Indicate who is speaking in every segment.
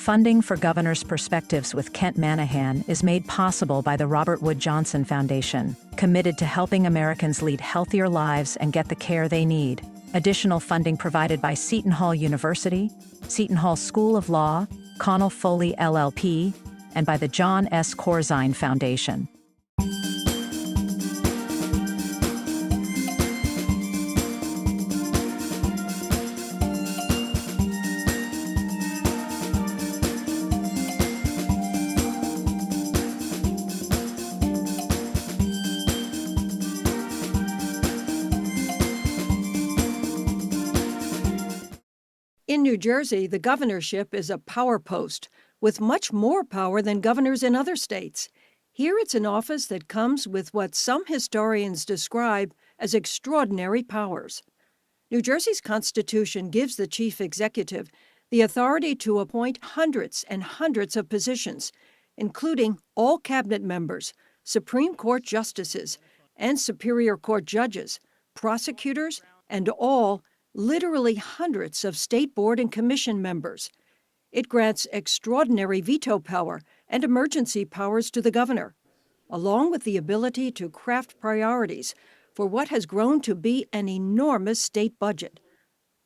Speaker 1: Funding for Governor's Perspectives with Kent Manahan is made possible by the Robert Wood Johnson Foundation, committed to helping Americans lead healthier lives and get the care they need. Additional funding provided by Seton Hall University, Seton Hall School of Law, Connell Foley LLP, and by the John S. Corzine Foundation.
Speaker 2: In New Jersey, the governorship is a power post with much more power than governors in other states. Here it's an office that comes with what some historians describe as extraordinary powers. New Jersey's Constitution gives the chief executive the authority to appoint hundreds and hundreds of positions, including all cabinet members, Supreme Court justices, and Superior Court judges, prosecutors, and literally hundreds of state board and commission members. It grants extraordinary veto power and emergency powers to the governor, along with the ability to craft priorities for what has grown to be an enormous state budget.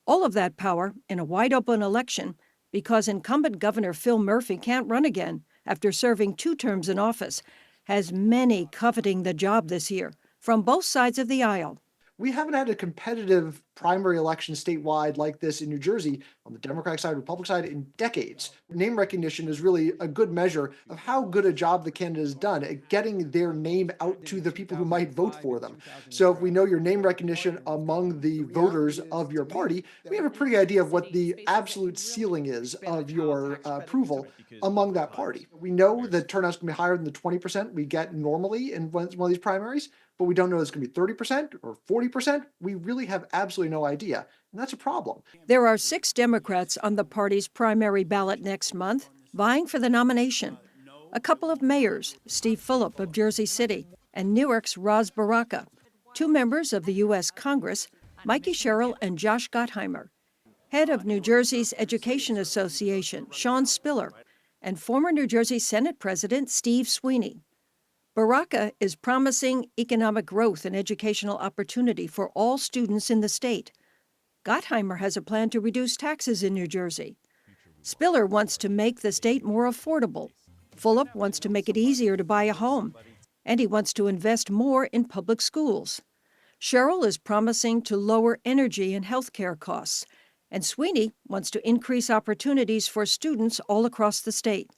Speaker 2: All of that power in a wide-open election because incumbent Governor Phil Murphy can't run again after serving 2 terms in office, has many coveting the job this year from both sides of the aisle.
Speaker 3: We haven't had a competitive primary election statewide like this in New Jersey on the Democratic side, Republican side in decades. Name recognition is really a good measure of how good a job the candidate has done at getting their name out to the people who might vote for them. So if we know your name recognition among the voters of your party, we have a pretty good idea of what the absolute ceiling is of your approval among that party. We know the turnout's going to be higher than the 20% we get normally in one of these primaries, but we don't know it's going to be 30% or 40%. We really have absolutely no idea, and that's a problem.
Speaker 2: There are 6 Democrats on the party's primary ballot next month vying for the nomination. A couple of mayors, Steve Fulop of Jersey City and Newark's Ras Baraka, 2 members of the U.S. Congress, Micah Sherrill and Josh Gottheimer, head of New Jersey's Education Association, Sean Spiller, and former New Jersey Senate President Steve Sweeney. Baraka is promising economic growth and educational opportunity for all students in the state. Gottheimer has a plan to reduce taxes in New Jersey. Spiller wants to make the state more affordable. Fulop wants to make it easier to buy a home, and he wants to invest more in public schools. Sherrill is promising to lower energy and health care costs, and Sweeney wants to increase opportunities for students all across the state.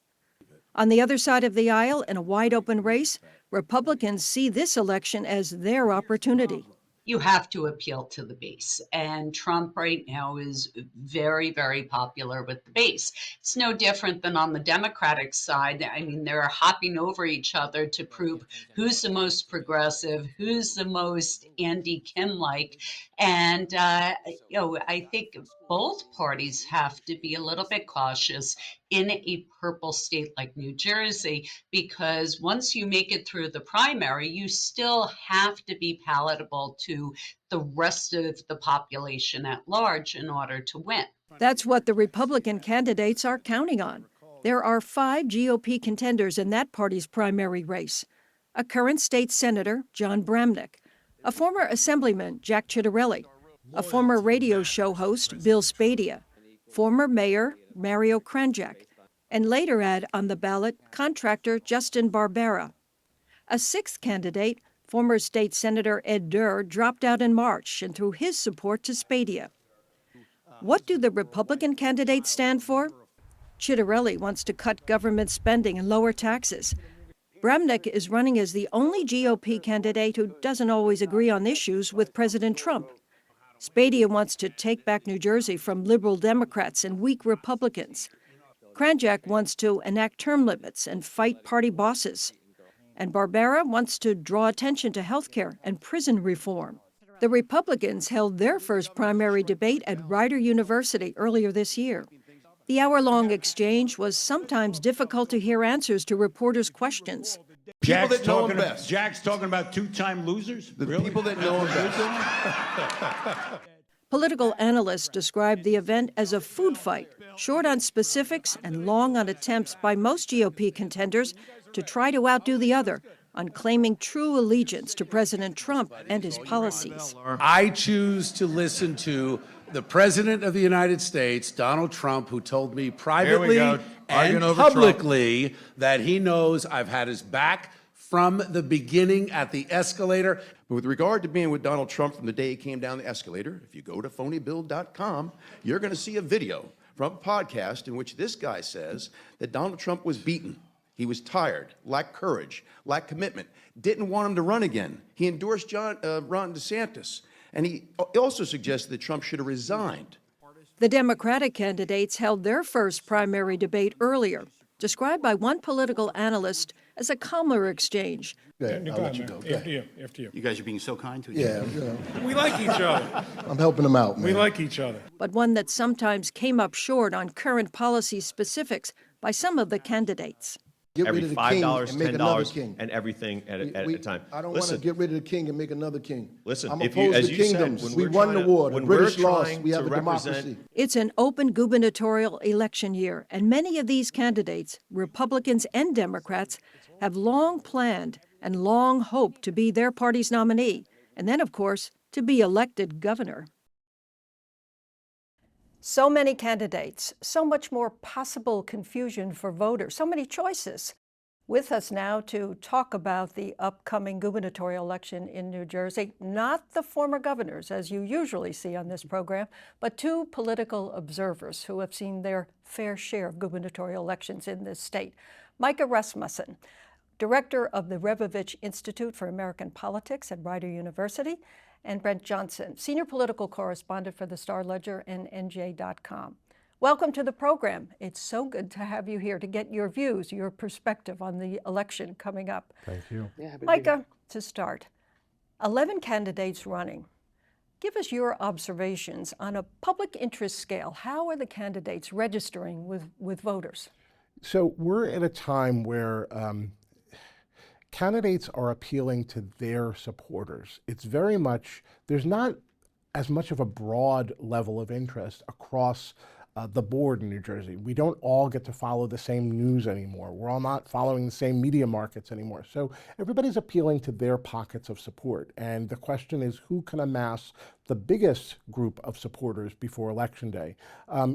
Speaker 2: On the other side of the aisle, in a wide-open race, Republicans see this election as their opportunity.
Speaker 4: You have to appeal to the base. And Trump right now is very, very popular with the base. It's no different than on the Democratic side. I mean, they're hopping over each other to prove who's the most progressive, who's the most Andy Kim-like. And, I think both parties have to be a little bit cautious in a purple state like New Jersey, because once you make it through the primary, you still have to be palatable to the rest of the population at large in order to win.
Speaker 2: That's what the Republican candidates are counting on. There are 5 GOP contenders in that party's primary race. A current state senator, John Bramnick, a former assemblyman, Jack Ciattarelli, a former radio show host, Bill Spadea, former mayor, Mario Kranjak, and later had on the ballot contractor Justin Barbera. A 6th candidate, former state senator Ed Durr, dropped out in March and threw his support to Spadea. What do the Republican candidates stand for? Ciattarelli wants to cut government spending and lower taxes. Bramnick is running as the only GOP candidate who doesn't always agree on issues with President Trump. Spadea wants to take back New Jersey from liberal Democrats and weak Republicans. Kranjak wants to enact term limits and fight party bosses. And Barbera wants to draw attention to health care and prison reform. The Republicans held their first primary debate at Rider University earlier this year. The hour-long exchange was sometimes difficult to hear answers to reporters' questions.
Speaker 5: People that know him best. Jack's talking about 2-time losers?
Speaker 6: The
Speaker 5: really?
Speaker 6: people that know him best.
Speaker 2: Political analysts describe the event as a food fight, short on specifics and long on attempts by most GOP contenders to try to outdo the other on claiming true allegiance to President Trump and his policies.
Speaker 5: I choose to listen to the President of the United States, Donald Trump, who told me privately and publicly that he knows I've had his back from the beginning at the escalator.
Speaker 6: But with regard to being with Donald Trump from the day he came down the escalator, if you go to phonybill.com, you're going to see a video from a podcast in which this guy says that Donald Trump was beaten. He was tired, lacked courage, lacked commitment, didn't want him to run again. He endorsed Ron DeSantis. And he also suggested that Trump should have resigned.
Speaker 2: The Democratic candidates held their first primary debate earlier, described by one political analyst as a calmer exchange.
Speaker 7: I'll let you go.
Speaker 8: After you.
Speaker 9: You guys are being so kind to each
Speaker 7: Yeah,
Speaker 9: other.
Speaker 8: We like each other.
Speaker 7: I'm helping them out, man.
Speaker 8: We like each other.
Speaker 2: But one that sometimes came up short on current policy specifics by some of the candidates.
Speaker 7: Get
Speaker 10: every
Speaker 7: rid of the king
Speaker 10: $5,
Speaker 7: and make another
Speaker 10: $10,
Speaker 7: king.
Speaker 10: and everything at a time.
Speaker 7: I don't want to get rid of the king and make another king.
Speaker 10: Listen,
Speaker 7: I'm
Speaker 10: if you,
Speaker 7: opposed
Speaker 10: as
Speaker 7: to
Speaker 10: you
Speaker 7: kingdoms.
Speaker 10: said, when
Speaker 7: We
Speaker 10: we're
Speaker 7: won
Speaker 10: trying
Speaker 7: the war.
Speaker 10: to,
Speaker 7: The
Speaker 10: when
Speaker 7: British
Speaker 10: we're
Speaker 7: lost.
Speaker 10: trying
Speaker 7: We have
Speaker 10: to
Speaker 7: a democracy.
Speaker 10: represent,
Speaker 2: It's an open gubernatorial election year, and many of these candidates, Republicans and Democrats, have long planned and long hoped to be their party's nominee, and then, of course, to be elected governor. So many candidates, so much more possible confusion for voters, so many choices. With us now to talk about the upcoming gubernatorial election in New Jersey, not the former governors, as you usually see on this program, but two political observers who have seen their fair share of gubernatorial elections in this state. Micah Rasmussen, director of the Rebovich Institute for American Politics at Rider University, and Brent Johnson, senior political correspondent for the Star-Ledger and NJ.com. Welcome to the program. It's so good to have you here to get your views, your perspective on the election coming up.
Speaker 7: Thank you.
Speaker 2: Micah, to start, 11 candidates running. Give us your observations on a public interest scale. How are the candidates registering with voters?
Speaker 11: So we're at a time where candidates are appealing to their supporters. It's very much, there's not as much of a broad level of interest across the board in New Jersey. We don't all get to follow the same news anymore. We're all not following the same media markets anymore. So everybody's appealing to their pockets of support. And the question is, who can amass the biggest group of supporters before Election Day?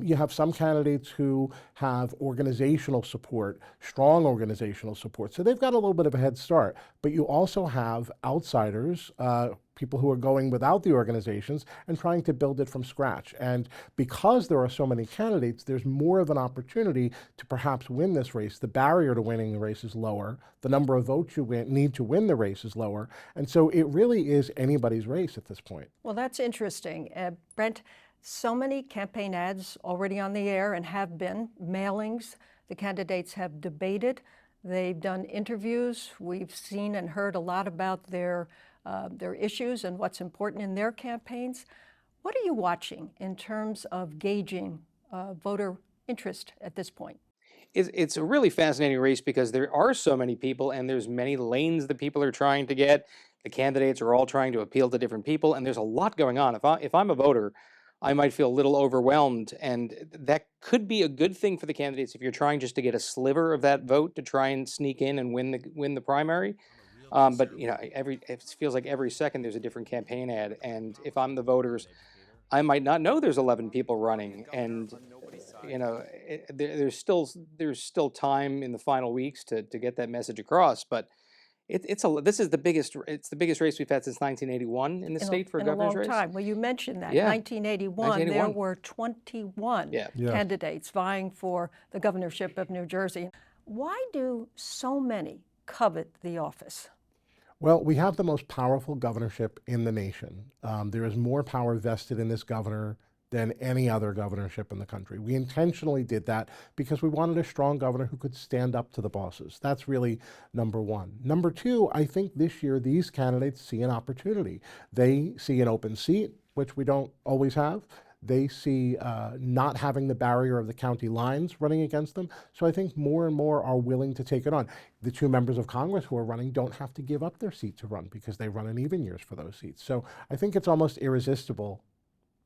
Speaker 11: You have some candidates who have organizational support, strong organizational support. So they've got a little bit of a head start. But you also have outsiders, people who are going without the organizations and trying to build it from scratch. And because there are so many candidates, there's more of an opportunity to perhaps win this race. The barrier to winning the race is lower. The number of votes you need to win the race is lower. And so it really is anybody's race at this point.
Speaker 2: Well, that's interesting. Brent, so many campaign ads already on the air and have been, mailings. The candidates have debated. They've done interviews. We've seen and heard a lot about their issues and what's important in their campaigns. What are you watching in terms of gauging voter interest at this point?
Speaker 12: It's a really fascinating race because there are so many people and there's many lanes that people are trying to get. The candidates are all trying to appeal to different people, and there's a lot going on. If I'm a voter, I might feel a little overwhelmed, and that could be a good thing for the candidates if you're trying just to get a sliver of that vote to try and sneak in and win the primary. But you know, it feels like every second there's a different campaign ad, and if I'm the voters, I might not know there's 11 people running, and you know, there's still time in the final weeks to get that message across. But it's the biggest race we've had since 1981 in the state for a governor's race.
Speaker 2: In a long time. Well, you mentioned that.
Speaker 12: Yeah.
Speaker 2: 1981, there were 21 candidates vying for the governorship of New Jersey. Why do so many covet the office?
Speaker 11: Well, we have the most powerful governorship in the nation. There is more power vested in this governor than any other governorship in the country. We intentionally did that because we wanted a strong governor who could stand up to the bosses. That's really number one. Number two, I think this year these candidates see an opportunity. They see an open seat, which we don't always have. They see not having the barrier of the county lines running against them. So I think more and more are willing to take it on. The two members of Congress who are running don't have to give up their seat to run because they run in even years for those seats. So I think it's almost irresistible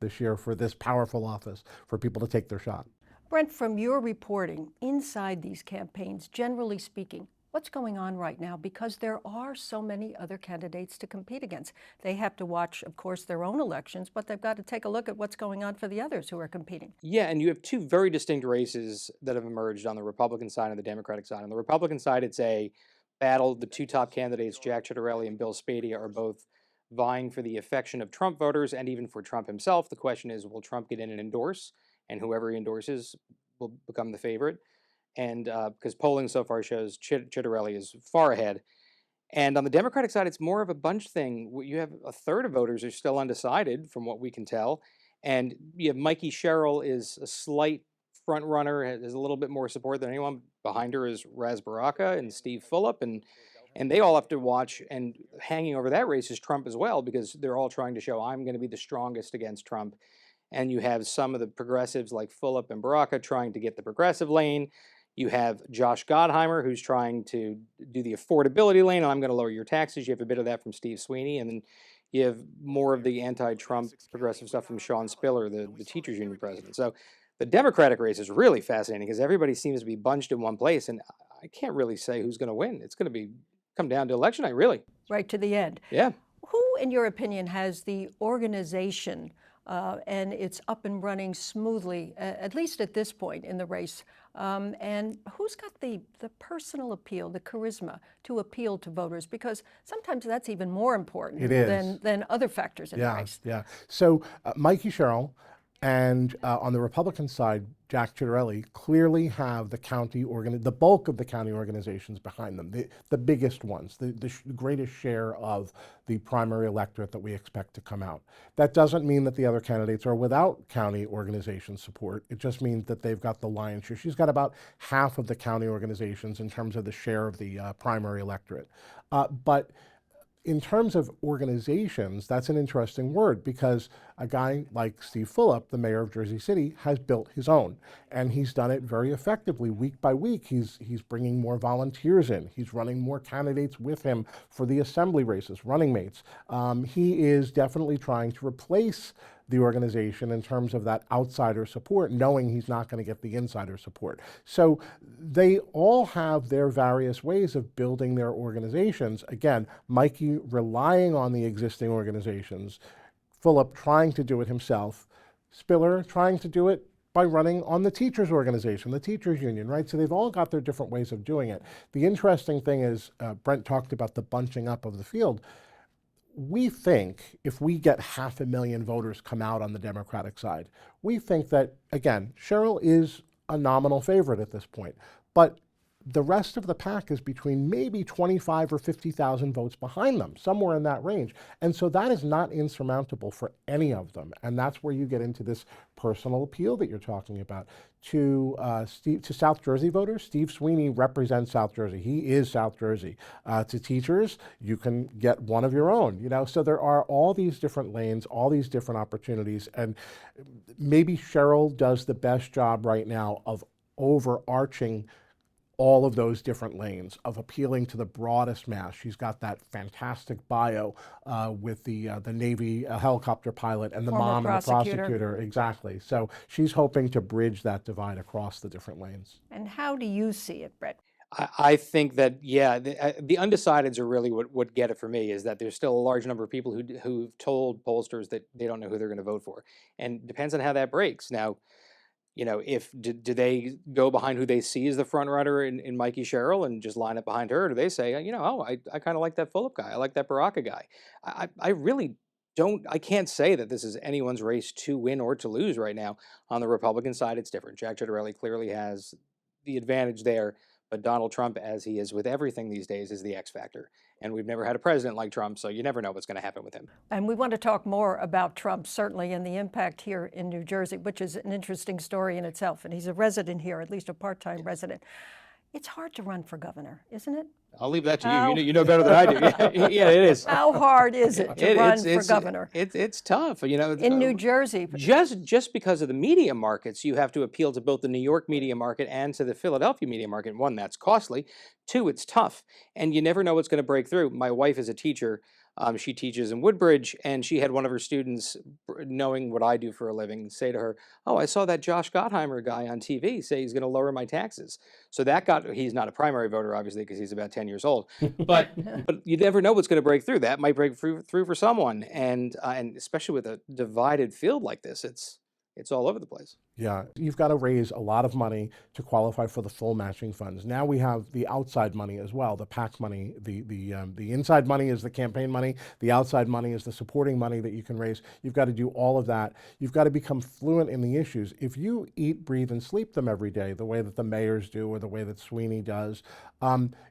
Speaker 11: this year for this powerful office, for people to take their shot.
Speaker 2: Brent, from your reporting, inside these campaigns, generally speaking, what's going on right now? Because there are so many other candidates to compete against. They have to watch, of course, their own elections, but they've got to take a look at what's going on for the others who are competing.
Speaker 12: Yeah, and you have two very distinct races that have emerged on the Republican side and the Democratic side. On the Republican side, it's a battle. The two top candidates, Jack Ciattarelli and Bill Spadea, are both vying for the affection of Trump voters and even for Trump himself. The question is, will Trump get in and endorse? And whoever he endorses will become the favorite. And because polling so far shows Ciattarelli is far ahead. And on the Democratic side, it's more of a bunch thing. You have a third of voters are still undecided, from what we can tell. And you have Mikey Sherrill is a slight front runner, has a little bit more support than anyone. Behind her is Raz Baraka and Steve Fulop, and they all have to watch. And hanging over that race is Trump as well, because they're all trying to show, I'm going to be the strongest against Trump. And you have some of the progressives like Fulop and Baraka trying to get the progressive lane. You have Josh Gottheimer, who's trying to do the affordability lane, and I'm going to lower your taxes. You have a bit of that from Steve Sweeney, and then you have more of the anti-Trump progressive stuff from Sean Spiller, the teachers union president. So the Democratic race is really fascinating because everybody seems to be bunched in one place, and I can't really say who's going to win. It's going to come down to election night, really.
Speaker 2: Right to the end.
Speaker 12: Yeah.
Speaker 2: Who, in your opinion, has the organization and it's up and running smoothly, at least at this point in the race? And who's got the personal appeal, the charisma to appeal to voters? Because sometimes that's even more important than other factors in the race.
Speaker 11: Yeah. So Mikey Sherrill and on the Republican side, Jack Ciattarelli clearly have the bulk of the county organizations behind them, the biggest ones, the greatest share of the primary electorate that we expect to come out. That doesn't mean that the other candidates are without county organization support. It just means that they've got the lion's share. She's got about half of the county organizations in terms of the share of the primary electorate. But in terms of organizations, that's an interesting word because a guy like Steve Fulop, the mayor of Jersey City, has built his own, and he's done it very effectively week by week. He's bringing more volunteers in. He's running more candidates with him for the assembly races, running mates. He is definitely trying to replace the organization in terms of that outsider support, knowing he's not going to get the insider support. So they all have their various ways of building their organizations. Again, Mikey relying on the existing organizations, Fulop trying to do it himself, Spiller trying to do it by running on the teachers organization, the teachers union, right? So they've all got their different ways of doing it. The interesting thing is, Brent talked about the bunching up of the field. We think if we get 500,000 voters come out on the Democratic side, we think that, again, Sherrill is a nominal favorite at this point, but the rest of the pack is between maybe 25 or 50,000 votes behind them, somewhere in that range. And so that is not insurmountable for any of them. And that's where you get into this personal appeal that you're talking about. To South Jersey voters, Steve Sweeney represents South Jersey. He is South Jersey. To teachers, you can get one of your own, So there are all these different lanes, all these different opportunities. And maybe Sherrill does the best job right now of overarching all of those different lanes, of appealing to the broadest mass. She's got that fantastic bio with the Navy helicopter pilot and the mom and the prosecutor. Exactly. So she's hoping to bridge that divide across the different lanes.
Speaker 2: And how do you see it, Brett?
Speaker 12: I think that, yeah, the undecideds are really what get it for me, is that there's still a large number of people who've told pollsters that they don't know who they're going to vote for. And it depends on how that breaks. Now, do they go behind who they see as the front runner in Mikey Sherrill and just line up behind her? Or do they say, I kind of like that Fulop guy. I like that Baraka guy. I really don't, I can't say that this is anyone's race to win or to lose right now. On the Republican side, it's different. Jack Ciattarelli clearly has the advantage there, but Donald Trump, as he is with everything these days, is the X factor. And we've never had a president like Trump, so you never know what's going to happen with him.
Speaker 2: And we want to talk more about Trump, certainly, and the impact here in New Jersey, which is an interesting story in itself. And he's a resident here, at least a part-time resident. It's hard to run for governor, isn't it?
Speaker 12: I'll leave that to you. You know better than I do. Yeah, it is.
Speaker 2: How hard is it to run for governor?
Speaker 12: It's tough.
Speaker 2: In New Jersey.
Speaker 12: Just because of the media markets, you have to appeal to both the New York media market and to the Philadelphia media market. One, that's costly. Two, it's tough. And you never know what's going to break through. My wife is a teacher. She teaches in Woodbridge, and she had one of her students, knowing what I do for a living, say to her, "Oh, I saw that Josh Gottheimer guy on TV say he's going to lower my taxes." So he's not a primary voter, obviously, because he's about 10 years old. But you never know what's going to break through. That might break through for someone, and especially with a divided field like this, it's all over the place.
Speaker 11: Yeah, you've got to raise a lot of money to qualify for the full matching funds. Now we have the outside money as well, the PAC money. The inside money is the campaign money. The outside money is the supporting money that you can raise. You've got to do all of that. You've got to become fluent in the issues. If you eat, breathe, and sleep them every day, the way that the mayors do or the way that Sweeney does,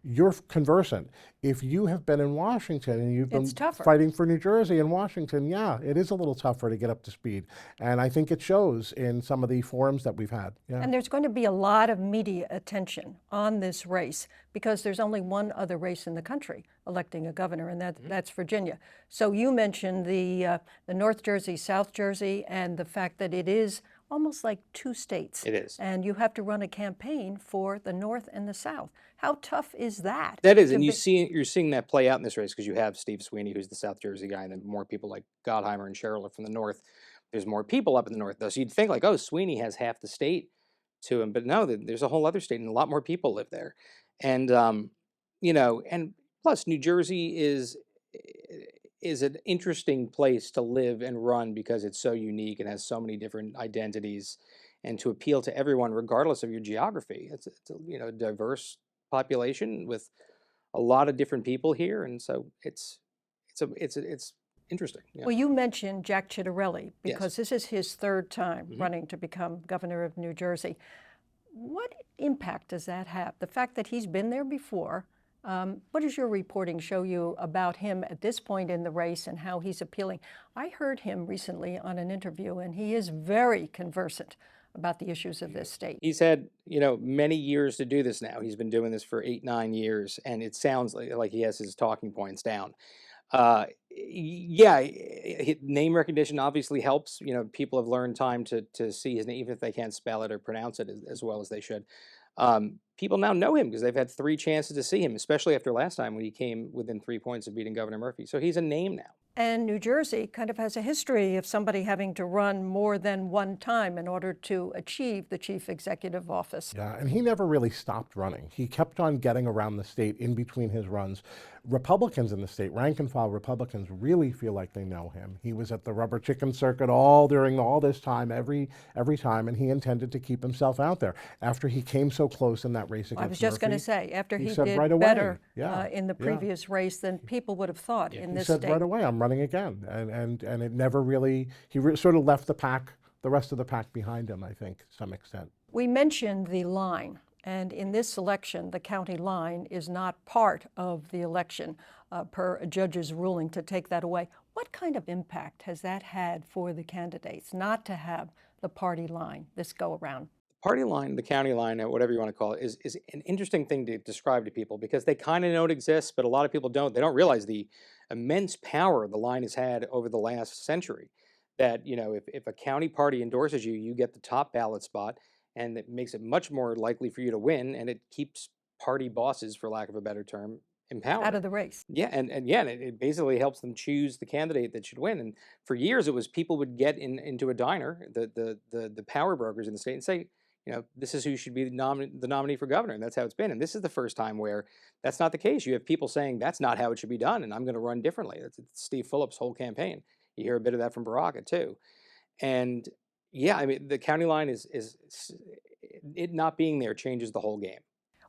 Speaker 11: you're conversant. If you have been in Washington and you've been fighting for New Jersey and Washington, yeah, it is a little tougher to get up to speed. And I think it shows in some of the forums that we've had. Yeah.
Speaker 2: And there's going to be a lot of media attention on this race because there's only one other race in the country electing a governor, and that's Virginia. So you mentioned the North Jersey, South Jersey, and the fact that it is almost like two states.
Speaker 12: It is.
Speaker 2: And you have to run a campaign for the North and the South. How tough is that?
Speaker 12: That is, and you're seeing that play out in this race because you have Steve Sweeney, who's the South Jersey guy, and then more people like Gottheimer and Sherrill are from the North. There's more people up in the North, though. So you'd think like, oh, Sweeney has half the state to him, but no, there's a whole other state, and a lot more people live there. And and plus New Jersey is an interesting place to live and run because it's so unique and has so many different identities, and to appeal to everyone regardless of your geography. It's a diverse population with a lot of different people here, and so it's interesting. Yeah.
Speaker 2: Well, you mentioned Jack Ciattarelli because this is his third time running to become governor of New Jersey. What impact does that have? The fact that he's been there before. What does your reporting show you about him at this point in the race and how he's appealing? I heard him recently on an interview, and he is very conversant about the issues of this state.
Speaker 12: He's had, many years to do this now. He's been doing this for 8-9 years, and it sounds like he has his talking points down. Name recognition obviously helps. People have learned time to see his name, even if they can't spell it or pronounce it as well as they should. People now know him because they've had 3 chances to see him, especially after last time when he came within 3 points of beating Governor Murphy. So he's a name now.
Speaker 2: And New Jersey kind of has a history of somebody having to run more than one time in order to achieve the chief executive office.
Speaker 11: Yeah, and he never really stopped running. He kept on getting around the state in between his runs. Republicans in the state, rank and file Republicans, really feel like they know him. He was at the rubber chicken circuit during all this time, every time, and he intended to keep himself out there. After he came so close in that race against Murphy,
Speaker 2: I was just going to say, after he
Speaker 11: said
Speaker 2: did
Speaker 11: right away,
Speaker 2: better in the previous race than people would have thought in this state.
Speaker 11: He said right away, I'm running again. And it never really, sort of left the rest of the pack behind him, I think, to some extent.
Speaker 2: We mentioned the line. And in this election, the county line is not part of the election per a judge's ruling to take that away. What kind of impact has that had for the candidates not to have the party line this go around?
Speaker 12: The party line, the county line, whatever you want to call it, is an interesting thing to describe to people because they kind of know it exists, but a lot of people don't. They don't realize the immense power the line has had over the last century. That, if a county party endorses you, you get the top ballot spot. And it makes it much more likely for you to win, and it keeps party bosses, for lack of a better term, empowered.
Speaker 2: Out of the race.
Speaker 12: Yeah, and it basically helps them choose the candidate that should win. And for years, it was people would get into a diner, the power brokers in the state, and say, this is who should be the nominee for governor, and that's how it's been. And this is the first time where that's not the case. You have people saying that's not how it should be done, and I'm going to run differently. That's Steve Phillips' whole campaign. You hear a bit of that from Baraka too, and. Yeah, I mean, the county line is it not being there changes the whole game.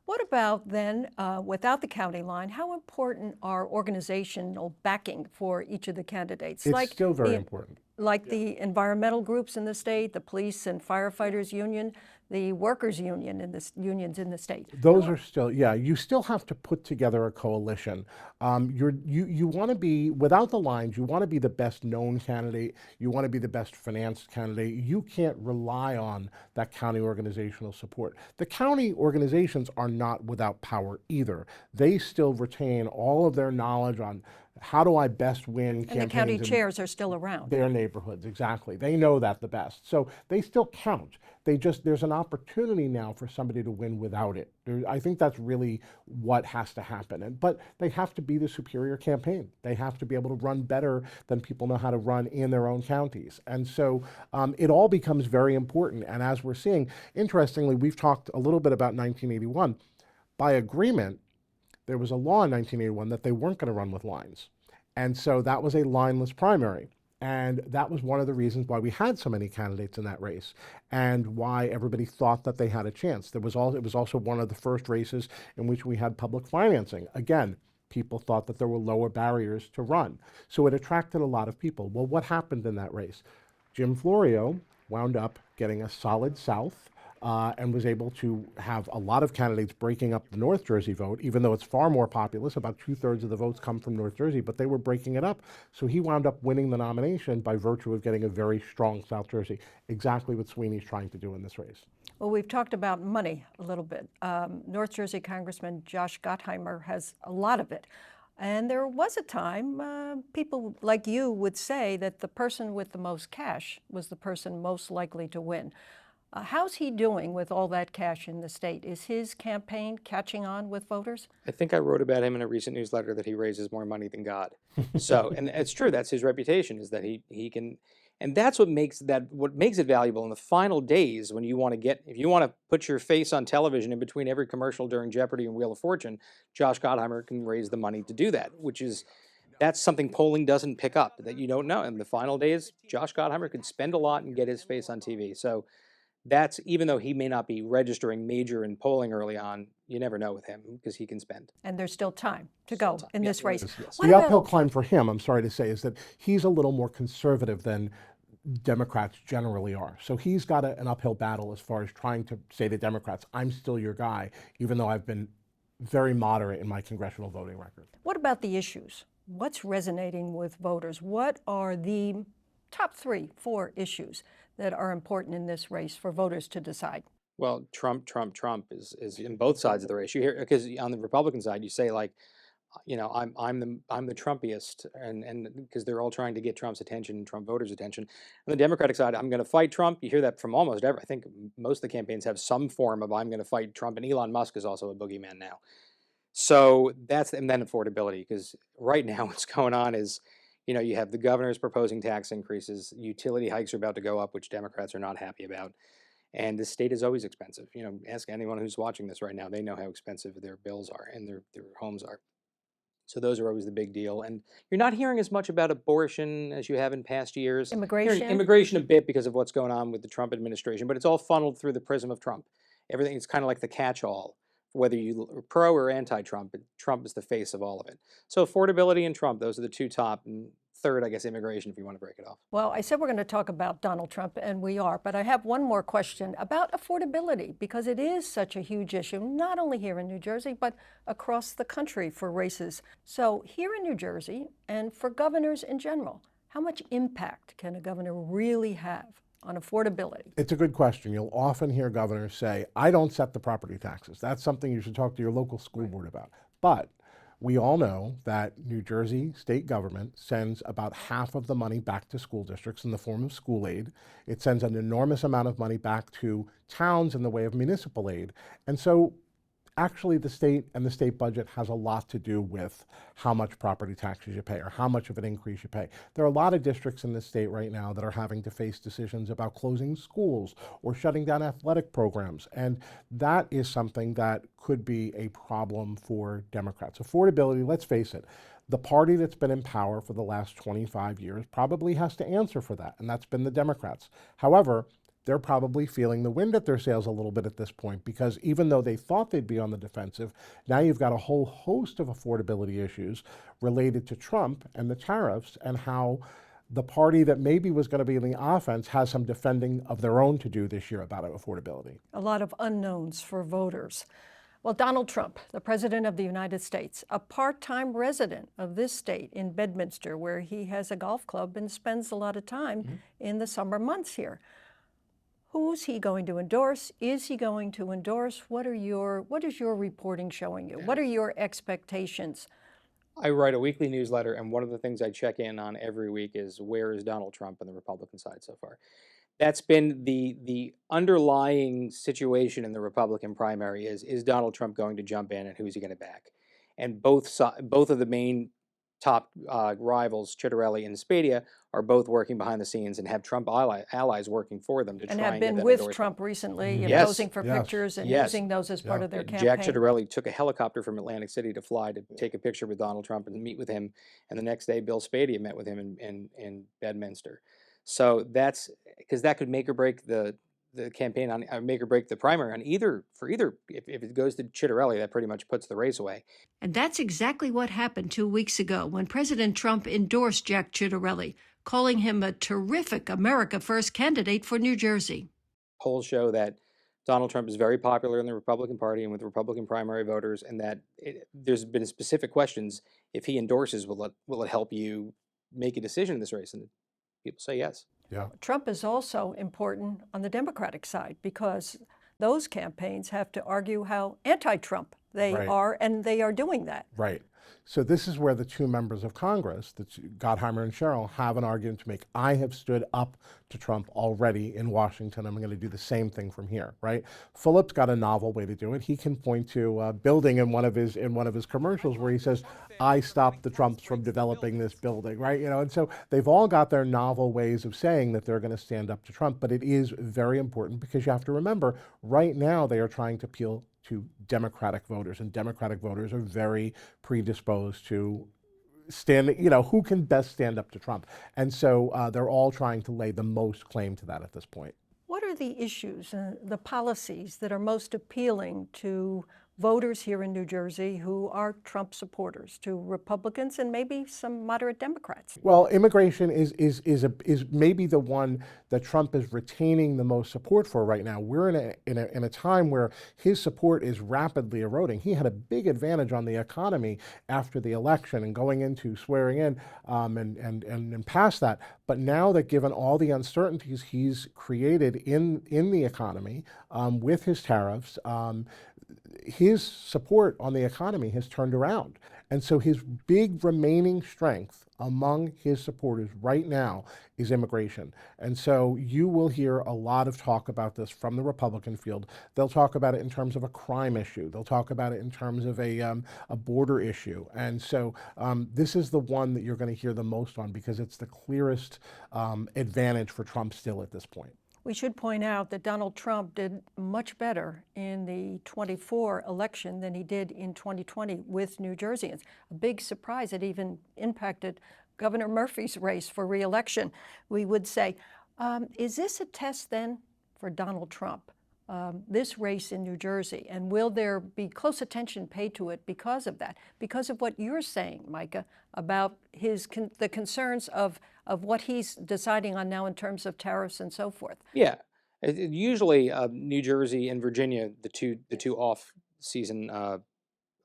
Speaker 2: What about then, without the county line, how important are organizational backing for each of the candidates?
Speaker 11: It's still very important.
Speaker 2: Like the environmental groups in the state, the police and firefighters union, the workers unions in the state.
Speaker 11: Those are still, you still have to put together a coalition. You want to be, without the lines, you want to be the best known candidate, you want to be the best financed candidate. You can't rely on that county organizational support. The county organizations are not without power either. They still retain all of their knowledge on How do I best win campaigns?
Speaker 2: And the county
Speaker 11: in
Speaker 2: chairs are still around.
Speaker 11: their neighborhoods, exactly. They know that the best. So they still count. There's an opportunity now for somebody to win without it. I think that's really what has to happen. But they have to be the superior campaign. They have to be able to run better than people know how to run in their own counties. And so it all becomes very important. And as we're seeing, interestingly, we've talked a little bit about 1981. By agreement, there was a law in 1981 that they weren't going to run with lines. And so that was a lineless primary. And that was one of the reasons why we had so many candidates in that race and why everybody thought that they had a chance. It was also one of the first races in which we had public financing. Again, people thought that there were lower barriers to run. So it attracted a lot of people. Well, what happened in that race? Jim Florio wound up getting a solid South. And was able to have a lot of candidates breaking up the North Jersey vote, even though it's far more populous. About 2/3 of the votes come from North Jersey, but they were breaking it up. So he wound up winning the nomination by virtue of getting a very strong South Jersey, exactly what Sweeney's trying to do in this race.
Speaker 2: Well, we've talked about money a little bit. North Jersey Congressman Josh Gottheimer has a lot of it. And there was a time people like you would say that the person with the most cash was the person most likely to win. How's he doing with all that cash in the state? Is his campaign catching on with voters?
Speaker 12: I think I wrote about him in a recent newsletter that he raises more money than God. So, and it's true, that's his reputation, is that he can, and that's what makes it valuable in the final days when you want to if you want to put your face on television in between every commercial during Jeopardy and Wheel of Fortune, Josh Gottheimer can raise the money to do that, that's something polling doesn't pick up, that you don't know. In the final days, Josh Gottheimer could spend a lot and get his face on TV. So that's, even though he may not be registering major in polling early on, you never know with him because he can spend.
Speaker 2: And there's still time to go in this race.
Speaker 11: Yes. The uphill climb for him, I'm sorry to say, is that he's a little more conservative than Democrats generally are. So he's got an uphill battle as far as trying to say to Democrats, I'm still your guy, even though I've been very moderate in my congressional voting record.
Speaker 2: What about the issues? What's resonating with voters? What are the top 3, 4 issues that are important in this race for voters to decide?
Speaker 12: Well, Trump is in both sides of the race. You hear, because on the Republican side, you say like, I'm the Trumpiest, and because they're all trying to get Trump's attention, Trump voters' attention. On the Democratic side, I'm going to fight Trump. You hear that from almost every. I think most of the campaigns have some form of I'm going to fight Trump, and Elon Musk is also a boogeyman now. So and then affordability, because right now what's going on is, you have the governors proposing tax increases, utility hikes are about to go up, which Democrats are not happy about. And the state is always expensive. Ask anyone who's watching this right now, they know how expensive their bills are and their homes are. So those are always the big deal. And you're not hearing as much about abortion as you have in past years. Immigration a bit because of what's going on with the Trump administration, but it's all funneled through the prism of Trump. Everything is kind of like the catch-all. Whether you pro or anti-Trump, Trump is the face of all of it. So affordability and Trump, those are the 2 top, and third, I guess, immigration, if you want to break it off.
Speaker 2: Well, I said we're going to talk about Donald Trump, and we are, but I have one more question about affordability, because it is such a huge issue, not only here in New Jersey, but across the country for races. So here in New Jersey, and for governors in general, how much impact can a governor really have on affordability?
Speaker 11: It's a good question. You'll often hear governors say, I don't set the property taxes. That's something you should talk to your local school board about. But we all know that New Jersey state government sends about half of the money back to school districts in the form of school aid. It sends an enormous amount of money back to towns in the way of municipal aid. And so actually the state and the state budget has a lot to do with how much property taxes you pay or how much of an increase you pay. There are a lot of districts in the state right now that are having to face decisions about closing schools or shutting down athletic programs. And that is something that could be a problem for Democrats. Affordability, let's face it, the party that's been in power for the last 25 years probably has to answer for that, and that's been the Democrats. However, they're probably feeling the wind at their sails a little bit at this point, because even though they thought they'd be on the defensive, now you've got a whole host of affordability issues related to Trump and the tariffs, and how the party that maybe was going to be in the offense has some defending of their own to do this year about affordability.
Speaker 2: A lot of unknowns for voters. Well, Donald Trump, the President of the United States, a part-time resident of this state in Bedminster, where he has a golf club and spends a lot of time in the summer months here. Who's he going to endorse? Is he going to endorse? What is your reporting showing you? What are your expectations
Speaker 12: I write a weekly newsletter, and one of the things I check in on every week is where is Donald Trump on the Republican side so far. That's been the underlying situation in the Republican primary is Donald Trump going to jump in and who's he going to back? And both of the main top rivals, Chitterelli and Spadia, are both working behind the scenes and have Trump allies working for them to
Speaker 2: And
Speaker 12: try
Speaker 2: have
Speaker 12: and get
Speaker 2: been
Speaker 12: that
Speaker 2: with
Speaker 12: endorsement.
Speaker 2: Trump recently,
Speaker 12: Yes.
Speaker 2: posing for
Speaker 11: Yes.
Speaker 2: pictures and
Speaker 12: Yes.
Speaker 2: using those as part of their
Speaker 12: Jack
Speaker 2: campaign.
Speaker 12: Chitterelli took a helicopter from Atlantic City to fly to take a picture with Donald Trump and meet with him. And the next day, Bill Spadia met with him in Bedminster. So that's because that could make or break the campaign on make or break the primary on either if it goes to Chitterelli, that pretty much puts the race away.
Speaker 2: And that's exactly what happened 2 weeks ago when President Trump endorsed Jack Chitterelli, calling him a terrific America First candidate for New Jersey.
Speaker 12: Polls show that Donald Trump is very popular in the Republican Party and with Republican primary voters, and that there's been specific questions. If he endorses, will it help you make a decision in this race? And people say yes.
Speaker 11: Yeah.
Speaker 2: Trump is also important on the Democratic side because those campaigns have to argue how anti-Trump they
Speaker 11: Right.
Speaker 2: are, and they are doing that.
Speaker 11: Right. So this is where the two members of Congress, Gottheimer and Sherrill, have an argument to make. I have stood up to Trump already in Washington. I'm going to do the same thing from here, right? Philip's got a novel way to do it. He can point to a building in one of his commercials where he says, "I stopped the Trumps from developing this building," right? You know, and so they've all got their novel ways of saying that they're going to stand up to Trump. But it is very important because you have to remember, right now they are trying to appeal to Democratic voters, and Democratic voters are very predisposed to who can best stand up to Trump. And so they're all trying to lay the most claim to that at this point.
Speaker 2: What are the issues, the policies that are most appealing to voters here in New Jersey who are Trump supporters, to Republicans and maybe some moderate Democrats?
Speaker 11: Well, immigration is maybe the one that Trump is retaining the most support for right now. We're in a time where his support is rapidly eroding. He had a big advantage on the economy after the election and going into swearing in and past that. But now that given all the uncertainties he's created in the economy with his tariffs, his support on the economy has turned around. And so his big remaining strength among his supporters right now is immigration. And so you will hear a lot of talk about this from the Republican field. They'll talk about it in terms of a crime issue. They'll talk about it in terms of a border issue. And so this is the one that you're going to hear the most on because it's the clearest advantage for Trump still at this point.
Speaker 2: We should point out that Donald Trump did much better in the 24 election than he did in 2020 with New Jerseyans. A big surprise. It even impacted Governor Murphy's race for re-election. We would say, is this a test then for Donald Trump, this race in New Jersey? And will there be close attention paid to it because of that? Because of what you're saying, Micah, about the concerns of what he's deciding on now in terms of tariffs and so forth.
Speaker 12: Yeah, usually New Jersey and Virginia, the two off-season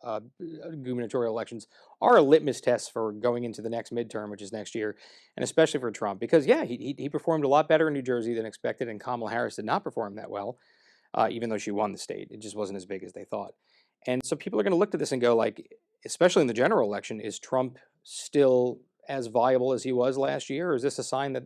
Speaker 12: gubernatorial elections, are a litmus test for going into the next midterm, which is next year, and especially for Trump, because yeah, he performed a lot better in New Jersey than expected, and Kamala Harris did not perform that well, even though she won the state. It just wasn't as big as they thought, and so people are going to look to this and go, like, especially in the general election, is Trump still as viable as he was last year, or is this a sign that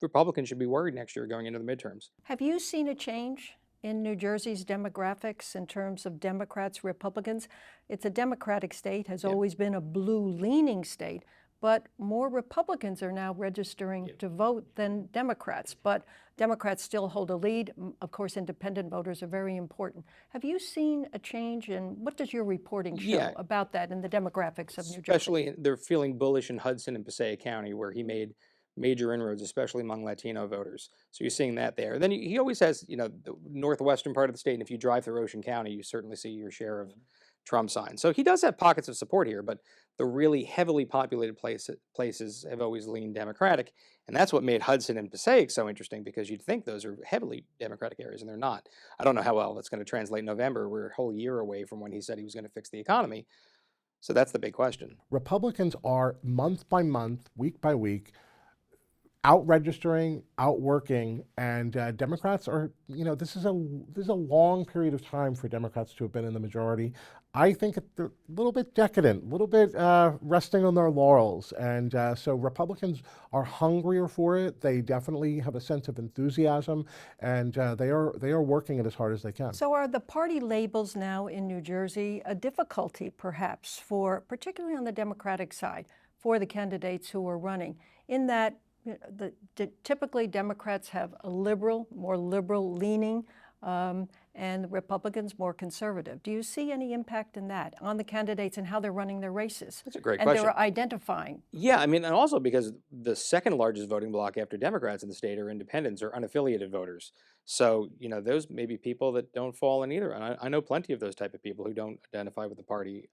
Speaker 12: Republicans should be worried next year going into the midterms?
Speaker 2: Have you seen a change in New Jersey's demographics in terms of Democrats, Republicans? It's a Democratic state, has always been a blue-leaning state, but more Republicans are now registering to vote than Democrats. But Democrats still hold a lead. Of course, independent voters are very important. Have you seen a change, and what does your reporting show about that in the demographics of New Jersey?
Speaker 12: Especially, they're feeling bullish in Hudson and Passaic County, where he made major inroads, especially among Latino voters. So you're seeing that there. Then he always has, the northwestern part of the state, and if you drive through Ocean County, you certainly see your share of Trump signs. So he does have pockets of support here, but the really heavily populated places have always leaned Democratic, and that's what made Hudson and Passaic so interesting, because you'd think those are heavily Democratic areas, and they're not. I don't know how well that's going to translate in November. We're a whole year away from when he said he was going to fix the economy. So that's the big question.
Speaker 11: Republicans are month by month, week by week, out registering, out working, and Democrats are, this is a long period of time for Democrats to have been in the majority. I think it's a little bit decadent, a little bit resting on their laurels, and so Republicans are hungrier for it. They definitely have a sense of enthusiasm, and they are working it as hard as they can.
Speaker 2: So are the party labels now in New Jersey a difficulty, perhaps, particularly on the Democratic side, for the candidates who are running, in that typically Democrats have a more liberal leaning, and Republicans more conservative. Do you see any impact in that on the candidates and how they're running their races?
Speaker 12: That's a great
Speaker 2: and
Speaker 12: question.
Speaker 2: they're identifying.
Speaker 12: Yeah, I mean, and also because the second largest voting bloc after Democrats in the state are independents or unaffiliated voters. So, those may be people that don't fall in either. And I know plenty of those type of people who don't identify with the party.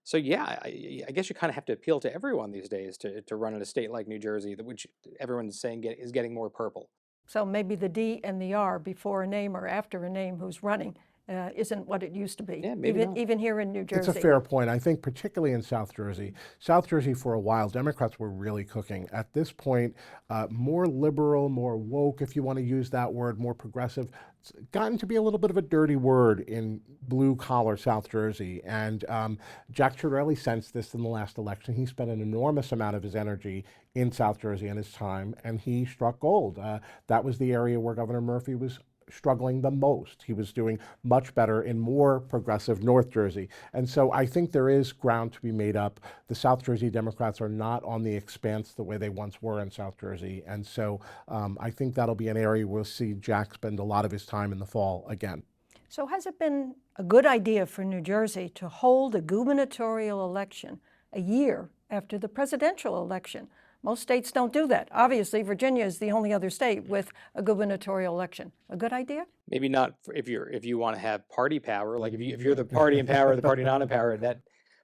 Speaker 12: So yeah, I guess you kind of have to appeal to everyone these days to run in a state like New Jersey, which everyone's saying is getting more purple.
Speaker 2: So maybe the D and the R before a name or after a name who's running isn't what it used to be,
Speaker 12: Yeah, maybe
Speaker 2: even here in New Jersey.
Speaker 11: It's a fair point. I think particularly in South Jersey. South Jersey, for a while, Democrats were really cooking. At this point, more liberal, more woke, if you want to use that word, more progressive. It's gotten to be a little bit of a dirty word in blue-collar South Jersey. And Jack Ciattarelli sensed this in the last election. He spent an enormous amount of his energy in South Jersey and his time, and he struck gold. That was the area where Governor Murphy was struggling the most. He was doing much better in more progressive North Jersey. And so I think there is ground to be made up. The South Jersey Democrats are not on the expanse the way they once were in South Jersey. And so I think that'll be an area we'll see Jack spend a lot of his time in the fall again.
Speaker 2: So has it been a good idea for New Jersey to hold a gubernatorial election a year after the presidential election? Most states don't do that. Obviously, Virginia is the only other state with a gubernatorial election. A good idea?
Speaker 12: Maybe not if you want to have party power, like if you're the party in power, the party not in power.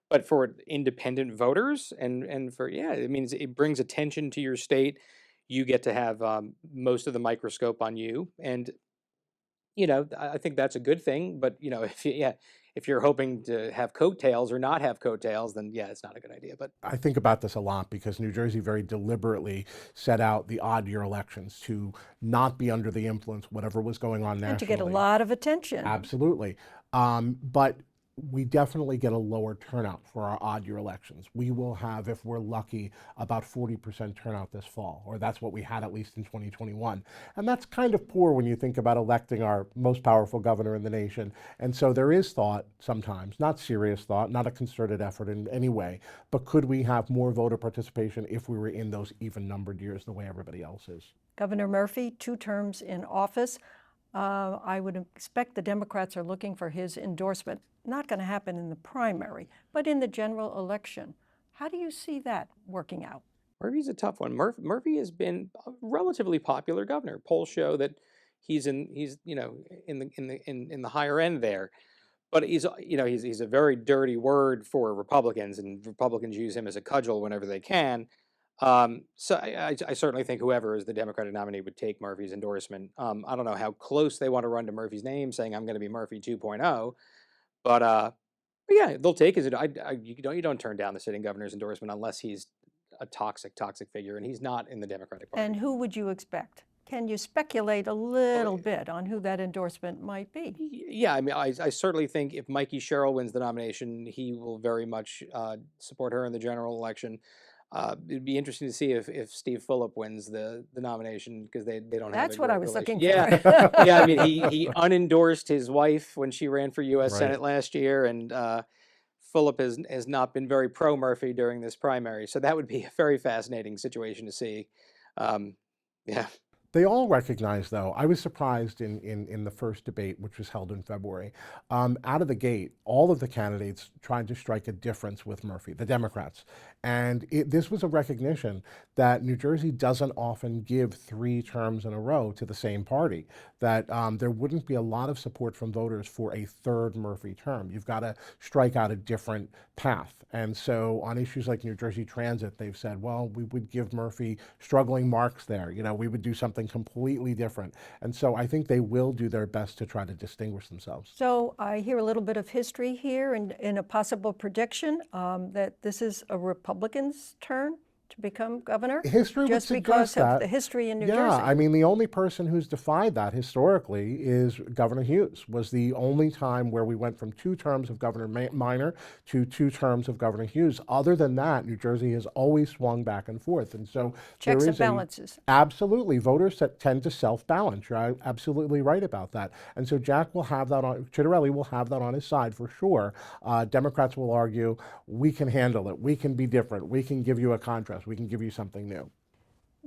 Speaker 12: But for independent voters and for it means it brings attention to your state. You get to have most of the microscope on you, and I think that's a good thing. But if you're hoping to have coattails or not have coattails, then it's not a good idea. But
Speaker 11: I think about this a lot because New Jersey very deliberately set out the odd year elections to not be under the influence, whatever was going on nationally.
Speaker 2: And to get a lot of attention.
Speaker 11: Absolutely. But we definitely get a lower turnout for our odd year elections. We will have, if we're lucky, about 40% turnout this fall, or that's what we had at least in 2021. And that's kind of poor when you think about electing our most powerful governor in the nation. And so there is thought sometimes, not serious thought, not a concerted effort in any way, but could we have more voter participation if we were in those even numbered years the way everybody else is?
Speaker 2: Governor Murphy, 2 terms in office. I would expect the Democrats are looking for his endorsement. Not going to happen in the primary, but in the general election. How do you see that working out?
Speaker 12: Murphy's a tough one. Murphy has been a relatively popular governor. Polls show that he's in the higher end there, but he's a very dirty word for Republicans, and Republicans use him as a cudgel whenever they can. So I certainly think whoever is the Democratic nominee would take Murphy's endorsement. I don't know how close they want to run to Murphy's name, saying I'm going to be Murphy 2.0, but yeah, they'll take his. You don't turn down the sitting governor's endorsement unless he's a toxic figure, and he's not in the Democratic Party.
Speaker 2: And who would you expect? Can you speculate a little bit on who that endorsement might be?
Speaker 12: Yeah, I mean, I certainly think if Mikey Sherrill wins the nomination, he will very much support her in the general election. It'd be interesting to see if Steve Fulop wins the nomination because they don't have.
Speaker 2: That's what I was looking for.
Speaker 12: Yeah, I mean, he unendorsed his wife when she ran for U.S. Senate last year, and Fulop has not been very pro Murphy during this primary, so that would be a very fascinating situation to see. Yeah.
Speaker 11: They all recognize, though, I was surprised in the first debate, which was held in February. Out of the gate, all of the candidates tried to strike a difference with Murphy, the Democrats. And this was a recognition that New Jersey doesn't often give 3 terms in a row to the same party, that there wouldn't be a lot of support from voters for a 3rd Murphy term. You've got to strike out a different path. And so on issues like New Jersey Transit, they've said, well, we would give Murphy struggling marks there. We would do something completely different. And so I think they will do their best to try to distinguish themselves.
Speaker 2: So I hear a little bit of history here in a possible prediction that this is a Republican's turn to become governor?
Speaker 11: History would
Speaker 2: Just
Speaker 11: suggest
Speaker 2: because of
Speaker 11: that.
Speaker 2: the history in New
Speaker 11: Yeah,
Speaker 2: Jersey.
Speaker 11: I mean, the only person who's defied that historically is Governor Hughes. Was the only time where we went from 2 terms of Governor Minor to 2 terms of Governor Hughes. Other than that, New Jersey has always swung back and forth, and so
Speaker 2: Checks
Speaker 11: there
Speaker 2: and
Speaker 11: is
Speaker 2: balances.
Speaker 11: absolutely voters that tend to self-balance. You're absolutely right about that, and so Jack will have that on. Citarelli will have that on his side for sure. Democrats will argue, we can handle it. We can be different. We can give you a contrast. We can give you something new.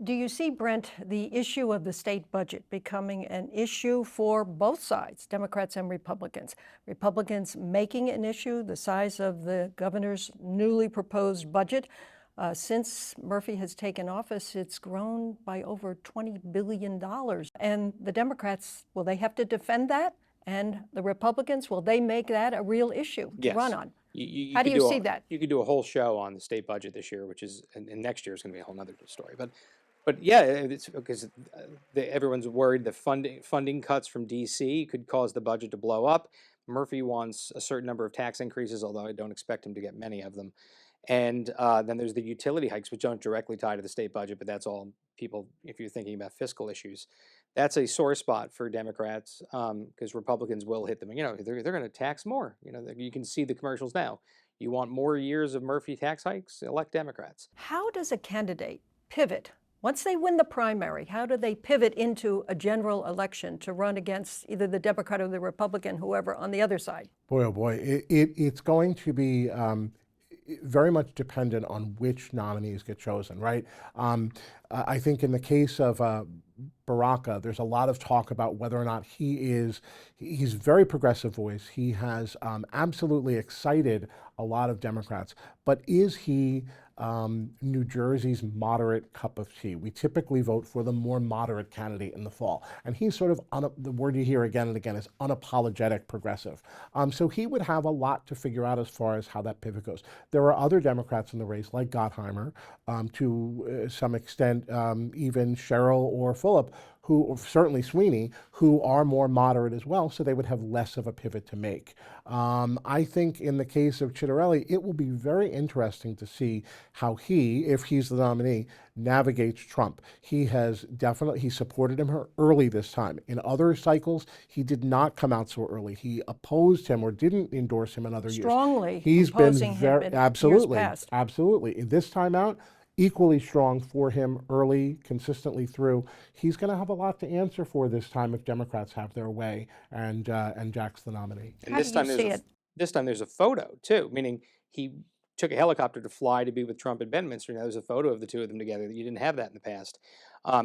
Speaker 2: Do you see, Brent, the issue of the state budget becoming an issue for both sides, Democrats and Republicans? Republicans making an issue, the size of the governor's newly proposed budget. Since Murphy has taken office, it's grown by over $20 billion. And the Democrats, will they have to defend that? And the Republicans, will they make that a real issue to
Speaker 12: Yes.
Speaker 2: run on?
Speaker 12: You
Speaker 2: How do
Speaker 12: could
Speaker 2: you
Speaker 12: a-
Speaker 2: see that?
Speaker 12: You could do a whole show on the state budget this year, which is, and next year is going to be a whole nother story. But yeah, it's because everyone's worried the funding cuts from D.C. could cause the budget to blow up. Murphy wants a certain number of tax increases, although I don't expect him to get many of them. And then there's the utility hikes, which don't directly tie to the state budget, but that's all people, if you're thinking about fiscal issues. That's a sore spot for Democrats because Republicans will hit them. You know, they're going to tax more. You know, you can see the commercials now. You want more years of Murphy tax hikes? Elect Democrats.
Speaker 2: How does a candidate pivot? Once they win the primary, how do they pivot into a general election to run against either the Democrat or the Republican, whoever on the other side?
Speaker 11: Boy, oh boy, it's going to be very much dependent on which nominees get chosen, right? I think in the case of Baraka, there's a lot of talk about whether or not he's very progressive voice. He has absolutely excited a lot of Democrats, but is he New Jersey's moderate cup of tea? We typically vote for the more moderate candidate in the fall, and he's sort of, the word you hear again and again is unapologetic progressive. So he would have a lot to figure out as far as how that pivot goes. There are other Democrats in the race, like Gottheimer, to some extent, even Sherrill or Fulop, who certainly Sweeney, who are more moderate as well, so they would have less of a pivot to make. I think in the case of Citarelli, it will be very interesting to see how he, if he's the nominee, navigates Trump. He supported him early this time. In other cycles, he did not come out so early. He opposed him or didn't endorse him in other years.
Speaker 2: Strongly
Speaker 11: He's been
Speaker 2: opposing him in years past.
Speaker 11: Absolutely. This time out, equally strong for him early, consistently through. He's going to have a lot to answer for this time if Democrats have their way and Jack's the nominee.
Speaker 12: And
Speaker 2: How do you see it?
Speaker 12: This time there's a photo too, meaning he took a helicopter to fly to be with Trump at Bedminster. Now there's a photo of the two of them together. You didn't have that in the past,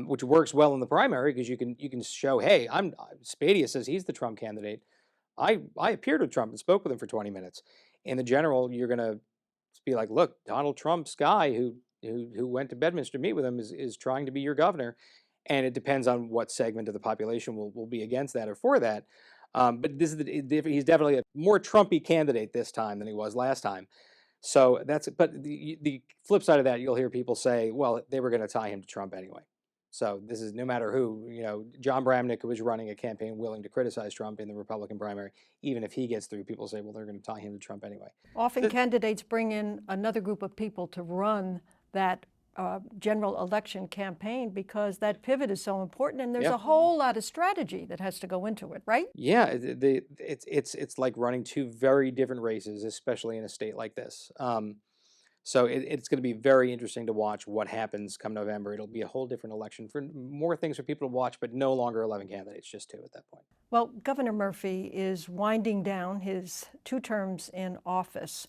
Speaker 12: which works well in the primary because you can show, hey, Spadia says he's the Trump candidate. I appeared with Trump and spoke with him for 20 minutes. In the general, you're going to be like, look, Donald Trump's guy who went to Bedminster to meet with him is trying to be your governor. And it depends on what segment of the population will be against that or for that. But he's definitely a more Trumpy candidate this time than he was last time. So but the flip side of that, you'll hear people say, well, they were going to tie him to Trump anyway. So this is no matter who, John Bramnick, who was running a campaign willing to criticize Trump in the Republican primary, even if he gets through, people say, well, they're going to tie him to Trump anyway.
Speaker 2: Often candidates bring in another group of people to run that general election campaign because that pivot is so important, and there's a whole lot of strategy that has to go into it, right?
Speaker 12: Yeah, it's like running two very different races, especially in a state like this. So it's going to be very interesting to watch what happens come November. It'll be a whole different election for more things for people to watch, but no longer 11 candidates, just 2 at that point.
Speaker 2: Well, Governor Murphy is winding down his 2 terms in office.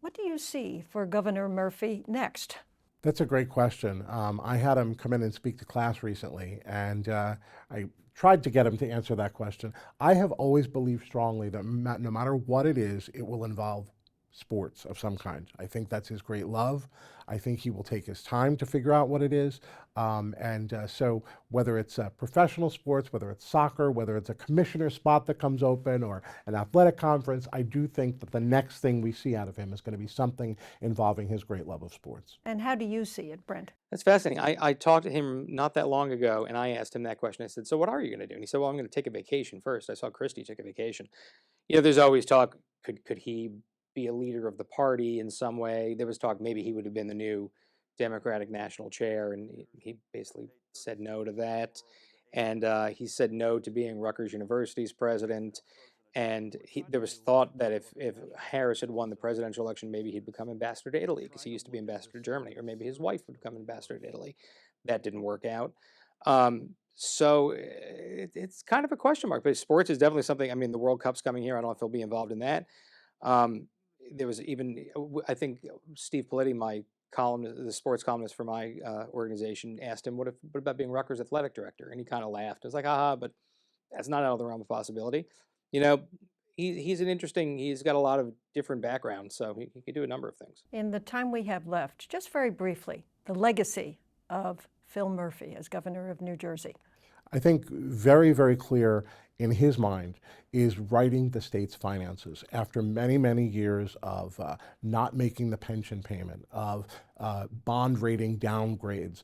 Speaker 2: What do you see for Governor Murphy next?
Speaker 11: That's a great question. I had him come in and speak to class recently, and I tried to get him to answer that question. I have always believed strongly that no matter what it is, it will involve sports of some kind. I think that's his great love. I think he will take his time to figure out what it is. So whether it's professional sports, whether it's soccer, whether it's a commissioner spot that comes open or an athletic conference, I do think that the next thing we see out of him is going to be something involving his great love of sports.
Speaker 2: And how do you see it, Brent?
Speaker 12: That's fascinating. I talked to him not that long ago, and I asked him that question. I said, so what are you going to do? And he said, well, I'm going to take a vacation first. I saw Christie take a vacation. There's always talk, could he be a leader of the party in some way? There was talk maybe he would have been the new Democratic national chair, and he basically said no to that. And he said no to being Rutgers University's president. And there was thought that if Harris had won the presidential election, maybe he'd become ambassador to Italy because he used to be ambassador to Germany, or maybe his wife would become ambassador to Italy. That didn't work out. So it's kind of a question mark. But sports is definitely something. I mean, the World Cup's coming here. I don't know if he'll be involved in that. There was even, I think, Steve Politi, my columnist, the sports columnist for my organization, asked him, what about being Rutgers athletic director? And he kind of laughed. I was like, haha, but that's not out of the realm of possibility. You know, he's got a lot of different backgrounds, so he could do a number of things.
Speaker 2: In the time we have left, just very briefly, the legacy of Phil Murphy as governor of New Jersey.
Speaker 11: I think very, very clear in his mind is righting the state's finances after many, many years of not making the pension payment, of bond rating downgrades.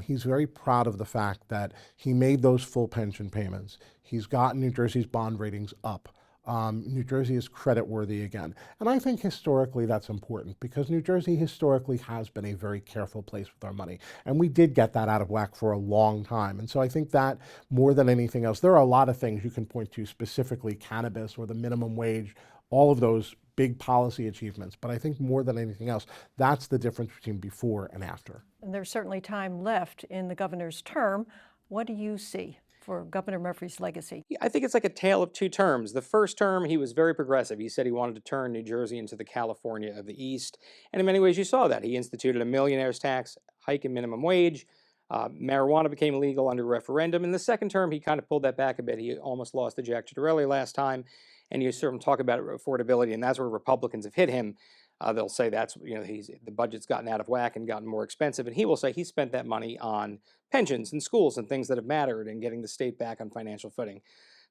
Speaker 11: He's very proud of the fact that he made those full pension payments. He's gotten New Jersey's bond ratings up. New Jersey is creditworthy again. And I think historically that's important because New Jersey historically has been a very careful place with our money. And we did get that out of whack for a long time. And so I think that more than anything else, there are a lot of things you can point to, specifically cannabis or the minimum wage, all of those big policy achievements. But I think more than anything else, that's the difference between before and after.
Speaker 2: And there's certainly time left in the governor's term. What do you see for Governor Murphy's legacy?
Speaker 12: I think it's like a tale of two terms. The first term, he was very progressive. He said he wanted to turn New Jersey into the California of the East. And in many ways, you saw that. He instituted a millionaire's tax, hike in minimum wage. Marijuana became legal under referendum. In the second term, he kind of pulled that back a bit. He almost lost to Jack Ciattarelli last time. And you sort of talk about affordability, and that's where Republicans have hit him. They'll say that's, the budget's gotten out of whack and gotten more expensive. And he will say he spent that money on pensions and schools and things that have mattered and getting the state back on financial footing.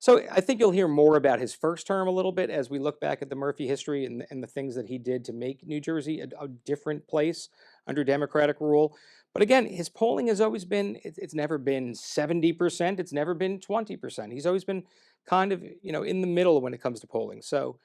Speaker 12: So I think you'll hear more about his first term a little bit as we look back at the Murphy history and the things that he did to make New Jersey a different place under Democratic rule. But again, his polling has always been, it's never been 70%. It's never been 20%. He's always been kind of, in the middle when it comes to polling. So,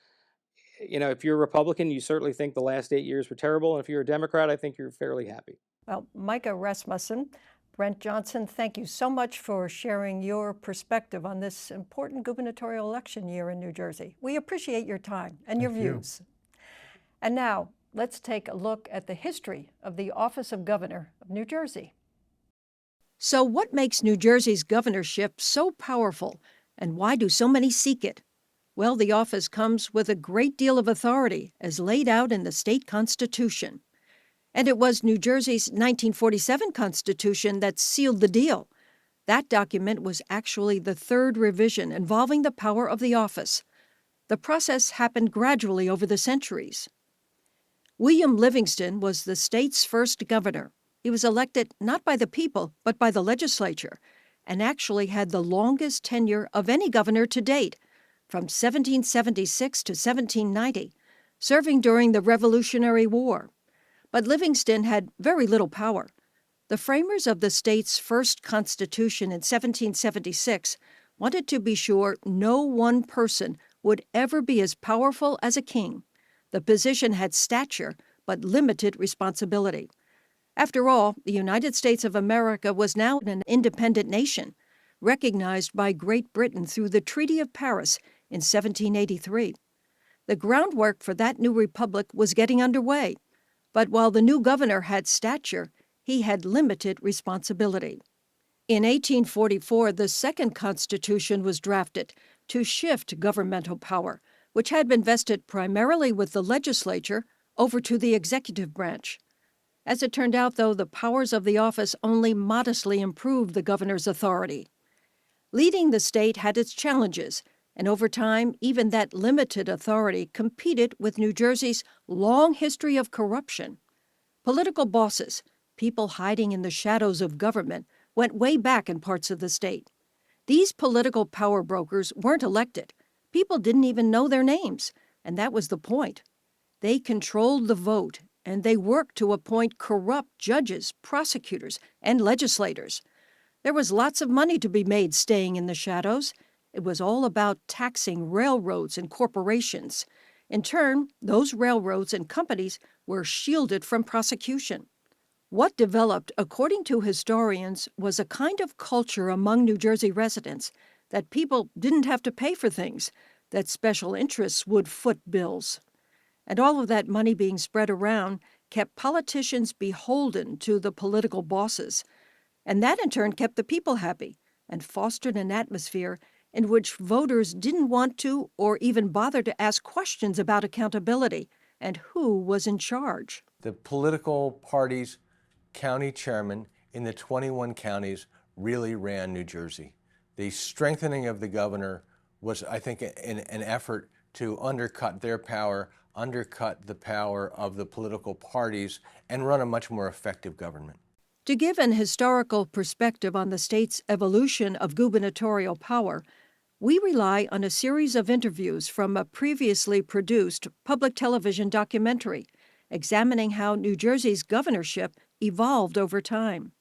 Speaker 12: if you're a Republican, you certainly think the last 8 years were terrible. And if you're a Democrat, I think you're fairly happy.
Speaker 2: Well, Micah, Rasmussen, Brent Johnson, thank you so much for sharing your perspective on this important gubernatorial election year in New Jersey. We appreciate your time and your views. And now, let's take a look at the history of the office of governor of New Jersey. So what makes New Jersey's governorship so powerful, and why do so many seek it? Well, the office comes with a great deal of authority as laid out in the state constitution. And it was New Jersey's 1947 constitution that sealed the deal. That document was actually the third revision involving the power of the office. The process happened gradually over the centuries. William Livingston was the state's first governor. He was elected not by the people, but by the legislature, and actually had the longest tenure of any governor to date, from 1776 to 1790, serving during the Revolutionary War. But Livingston had very little power. The framers of the state's first constitution in 1776 wanted to be sure no one person would ever be as powerful as a king. The position had stature, but limited responsibility. After all, the United States of America was now an independent nation, recognized by Great Britain through the Treaty of Paris in 1783. The groundwork for that new republic was getting underway, but while the new governor had stature, he had limited responsibility. In 1844, the second constitution was drafted to shift governmental power, which had been vested primarily with the legislature, over to the executive branch. As it turned out, though, the powers of the office only modestly improved the governor's authority. Leading the state had its challenges, and over time, even that limited authority competed with New Jersey's long history of corruption. Political bosses, people hiding in the shadows of government, went way back in parts of the state. These political power brokers weren't elected. People didn't even know their names, and that was the point. They controlled the vote, and they worked to appoint corrupt judges, prosecutors, and legislators. There was lots of money to be made staying in the shadows. It was all about taxing railroads and corporations. In turn, those railroads and companies were shielded from prosecution. What developed, according to historians, was a kind of culture among New Jersey residents that people didn't have to pay for things, that special interests would foot bills. And all of that money being spread around kept politicians beholden to the political bosses. And that in turn kept the people happy and fostered an atmosphere in which voters didn't want to or even bother to ask questions about accountability and who was in charge.
Speaker 9: The political parties, county chairmen in the 21 counties really ran New Jersey. The strengthening of the governor was, I think, an effort to undercut their power, undercut the power of the political parties, and run a much more effective government.
Speaker 2: To give an historical perspective on the state's evolution of gubernatorial power, we rely on a series of interviews from a previously produced public television documentary examining how New Jersey's governorship evolved over time.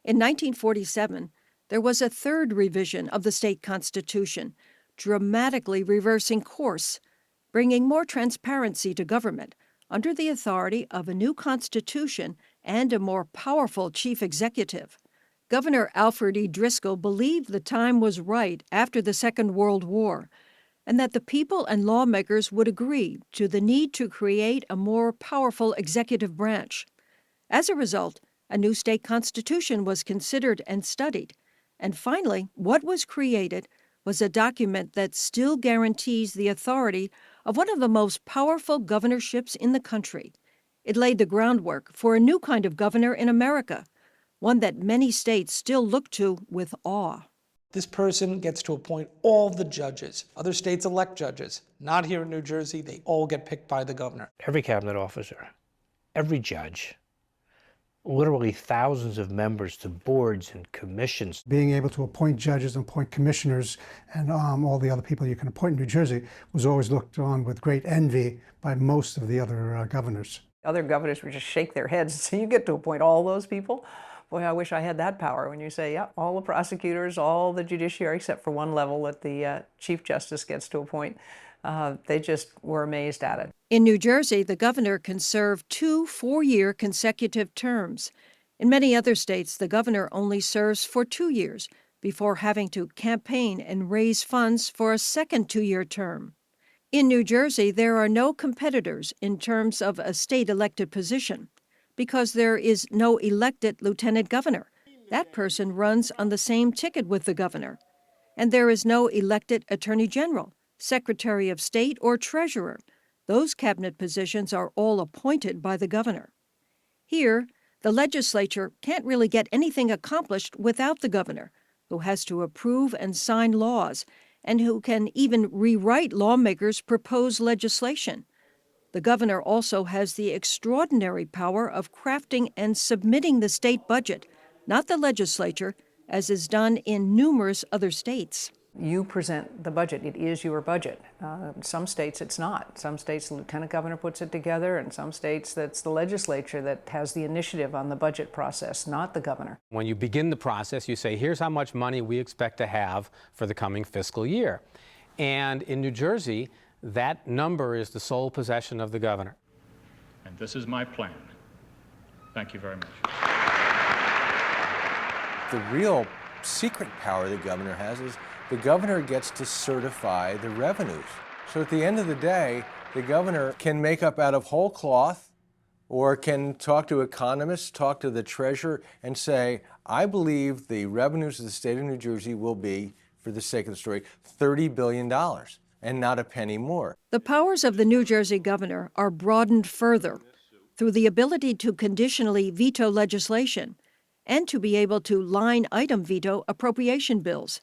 Speaker 2: In 1947, there was a third revision of the state constitution, dramatically reversing course, bringing more transparency to government under the authority of a new constitution and a more powerful chief executive. Governor Alfred E. Driscoll believed the time was right after the Second World War, and that the people and lawmakers would agree to the need to create a more powerful executive branch. As a result, a new state constitution was considered and studied, and finally, what was created was a document that still guarantees the authority of one of the most powerful governorships in the country. It laid the groundwork for a new kind of governor in America, one that many states still look to with awe.
Speaker 10: This person gets to appoint all the judges. Other states elect judges. Not here in New Jersey. They all get picked by the governor.
Speaker 13: Every cabinet officer, every judge, literally thousands of members to boards and commissions.
Speaker 14: Being able to appoint judges and appoint commissioners and all the other people you can appoint in New Jersey was always looked on with great envy by most of the other governors.
Speaker 15: Other governors would just shake their heads. So you get to appoint all those people? Boy, I wish I had that power. When you say, yeah, all the prosecutors, all the judiciary, except for one level that the Chief Justice gets to appoint, they just were amazed at it.
Speaker 2: In New Jersey, the governor can serve 2 4-year consecutive terms. In many other states, the governor only serves for 2 years before having to campaign and raise funds for a second 2-year term. In New Jersey, there are no competitors in terms of a state-elected position, because there is no elected lieutenant governor. That person runs on the same ticket with the governor. And there is no elected attorney general, secretary of state, or treasurer. Those cabinet positions are all appointed by the governor. Here, the legislature can't really get anything accomplished without the governor, who has to approve and sign laws, and who can even rewrite lawmakers' proposed legislation. The governor also has the extraordinary power of crafting and submitting the state budget, not the legislature, as is done in numerous other states.
Speaker 15: You present the budget. It is your budget. Some states it's not. Some states the lieutenant governor puts it together, and some states that's the legislature that has the initiative on the budget process, not the governor.
Speaker 16: When you begin the process, you say, here's how much money we expect to have for the coming fiscal year. And in New Jersey, that number is the sole possession of the governor.
Speaker 8: And this is my plan. Thank you very much.
Speaker 9: The real secret power the governor has is the governor gets to certify the revenues. So at the end of the day, the governor can make up out of whole cloth or can talk to economists, talk to the treasurer, and say, I believe the revenues of the state of New Jersey will be, for the sake of the story, $30 billion. And not a penny more.
Speaker 2: The powers of the New Jersey governor are broadened further through the ability to conditionally veto legislation and to be able to line item veto appropriation bills.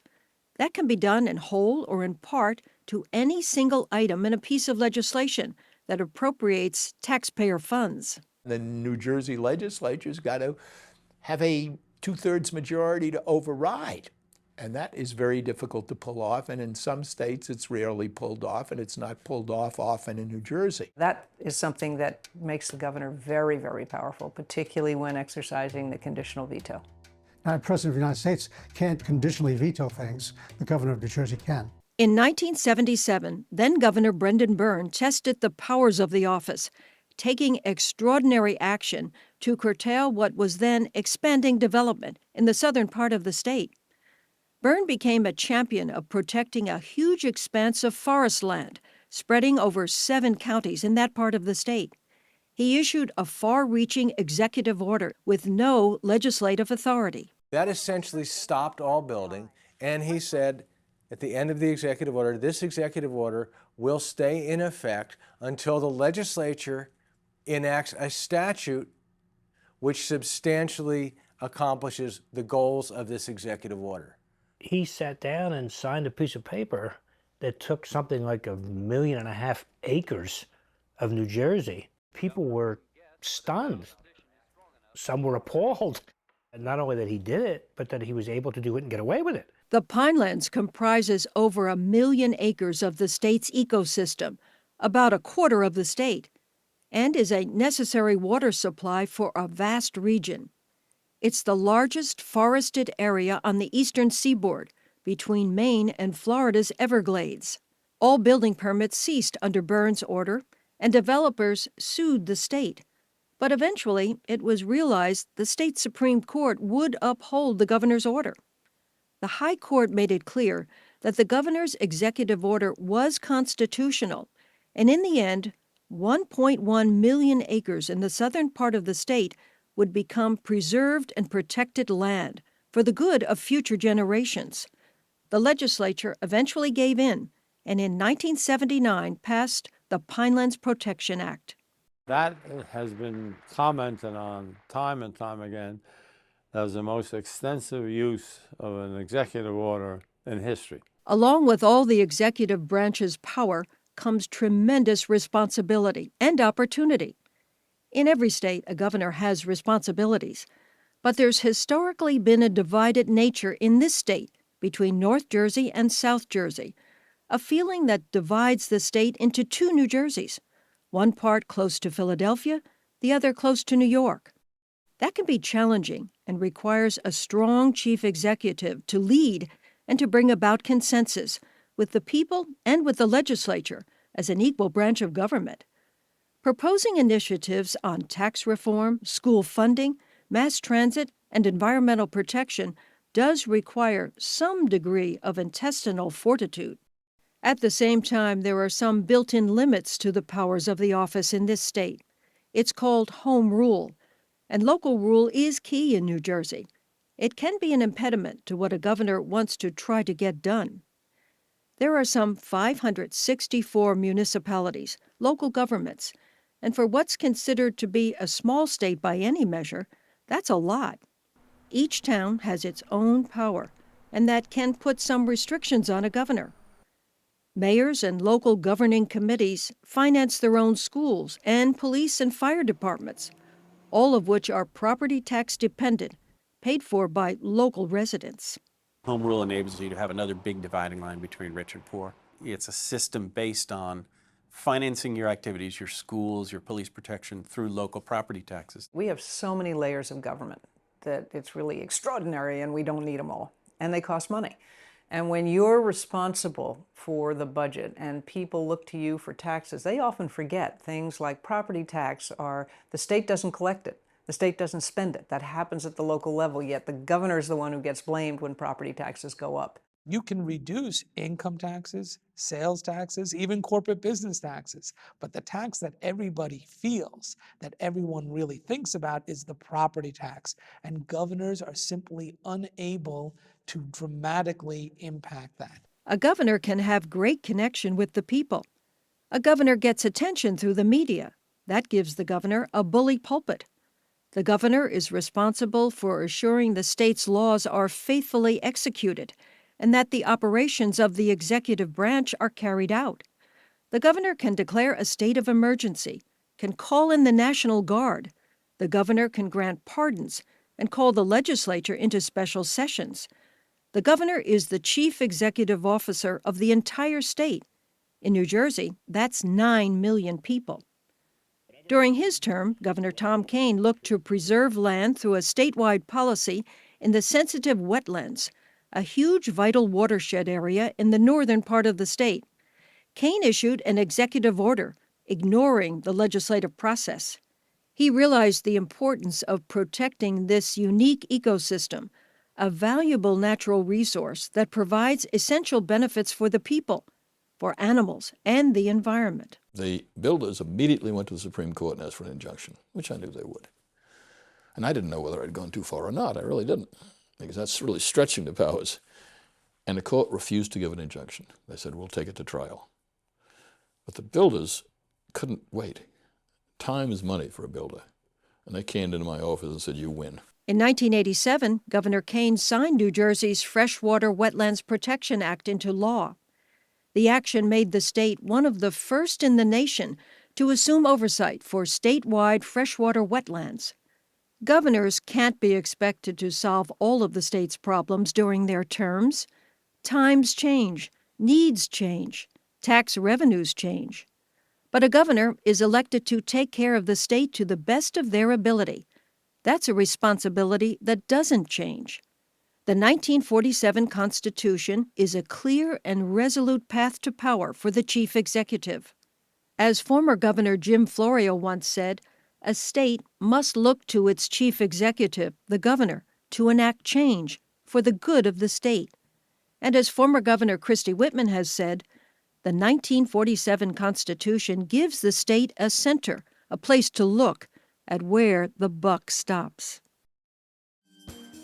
Speaker 2: That can be done in whole or in part to any single item in a piece of legislation that appropriates taxpayer funds.
Speaker 17: The New Jersey legislature's got to have a 2/3 majority to override. And that is very difficult to pull off. And in some states, it's rarely pulled off, and it's not pulled off often in New Jersey.
Speaker 15: That is something that makes the governor very, very powerful, particularly when exercising the conditional veto.
Speaker 14: Now, the President of the United States can't conditionally veto things. The governor of New Jersey can.
Speaker 2: In 1977, then-Governor Brendan Byrne tested the powers of the office, taking extraordinary action to curtail what was then expanding development in the southern part of the state. Byrne became a champion of protecting a huge expanse of forest land, spreading over 7 counties in that part of the state. He issued a far-reaching executive order with no legislative authority.
Speaker 9: That essentially stopped all building, and he said at the end of the executive order, this executive order will stay in effect until the legislature enacts a statute which substantially accomplishes the goals of this executive order.
Speaker 13: He sat down and signed a piece of paper that took something like 1.5 million acres of New Jersey. People were stunned. Some were appalled. And not only that he did it, but that he was able to do it and get away with it.
Speaker 2: The Pinelands comprises over 1 million acres of the state's ecosystem, about a quarter of the state, and is a necessary water supply for a vast region. It's the largest forested area on the eastern seaboard, between Maine and Florida's Everglades. All building permits ceased under Byrne's order, and developers sued the state. But eventually, it was realized the state Supreme Court would uphold the governor's order. The High Court made it clear that the governor's executive order was constitutional, and in the end, 1.1 million acres in the southern part of the state would become preserved and protected land for the good of future generations. The legislature eventually gave in, and in 1979 passed the Pinelands Protection Act.
Speaker 18: That has been commented on time and time again as the most extensive use of an executive order in history.
Speaker 2: Along with all the executive branch's power comes tremendous responsibility and opportunity. In every state, a governor has responsibilities, but there's historically been a divided nature in this state between North Jersey and South Jersey, a feeling that divides the state into 2 New Jerseys, one part close to Philadelphia, the other close to New York. That can be challenging and requires a strong chief executive to lead and to bring about consensus with the people and with the legislature as an equal branch of government. Proposing initiatives on tax reform, school funding, mass transit, and environmental protection does require some degree of intestinal fortitude. At the same time, there are some built-in limits to the powers of the office in this state. It's called home rule, and local rule is key in New Jersey. It can be an impediment to what a governor wants to try to get done. There are some 564 municipalities, local governments, and for what's considered to be a small state by any measure, that's a lot. Each town has its own power, and that can put some restrictions on a governor. Mayors and local governing committees finance their own schools and police and fire departments, all of which are property tax dependent, paid for by local residents.
Speaker 19: Home rule enables you to have another big dividing line between rich and poor. It's a system based on financing your activities, your schools, your police protection through local property taxes.
Speaker 15: We have so many layers of government that it's really extraordinary, and we don't need them all. And they cost money. And when you're responsible for the budget and people look to you for taxes, they often forget things like property tax are the state doesn't collect it. The state doesn't spend it. That happens at the local level, yet the governor is the one who gets blamed when property taxes go up.
Speaker 10: You can reduce income taxes, sales taxes, even corporate business taxes. But the tax that everybody feels, that everyone really thinks about, is the property tax. And governors are simply unable to dramatically impact that.
Speaker 2: A governor can have great connection with the people. A governor gets attention through the media. That gives the governor a bully pulpit. The governor is responsible for assuring the state's laws are faithfully executed and that the operations of the executive branch are carried out. The governor can declare a state of emergency, can call in the National Guard. The governor can grant pardons and call the legislature into special sessions. The governor is the chief executive officer of the entire state. In New Jersey, that's 9 million people. During his term, Governor Tom Kean looked to preserve land through a statewide policy in the sensitive wetlands, a huge vital watershed area in the northern part of the state. Kean issued an executive order ignoring the legislative process. He realized the importance of protecting this unique ecosystem, a valuable natural resource that provides essential benefits for the people, for animals, and the environment.
Speaker 20: The builders immediately went to the Supreme Court and asked for an injunction, which I knew they would. And I didn't know whether I'd gone too far or not. I really didn't, because that's really stretching the powers. And the court refused to give an injunction. They said, we'll take it to trial. But the builders couldn't wait. Time is money for a builder. And they came into my office and said, you win.
Speaker 2: In 1987, Governor Kane signed New Jersey's Freshwater Wetlands Protection Act into law. The action made the state one of the first in the nation to assume oversight for statewide freshwater wetlands. Governors can't be expected to solve all of the state's problems during their terms. Times change, needs change, tax revenues change. But a governor is elected to take care of the state to the best of their ability. That's a responsibility that doesn't change. The 1947 Constitution is a clear and resolute path to power for the chief executive. As former Governor Jim Florio once said, a state must look to its chief executive, the governor, to enact change for the good of the state. And as former Governor Christie Whitman has said, the 1947 Constitution gives the state a center, a place to look at where the buck stops.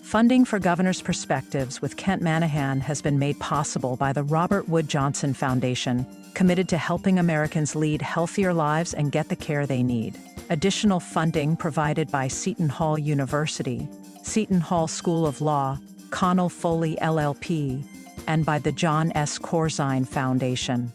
Speaker 1: Funding for Governor's Perspectives with Kent Manahan has been made possible by the Robert Wood Johnson Foundation, committed to helping Americans lead healthier lives and get the care they need. Additional funding provided by Seton Hall University, Seton Hall School of Law, Connell Foley LLP, and by the John S. Corzine Foundation.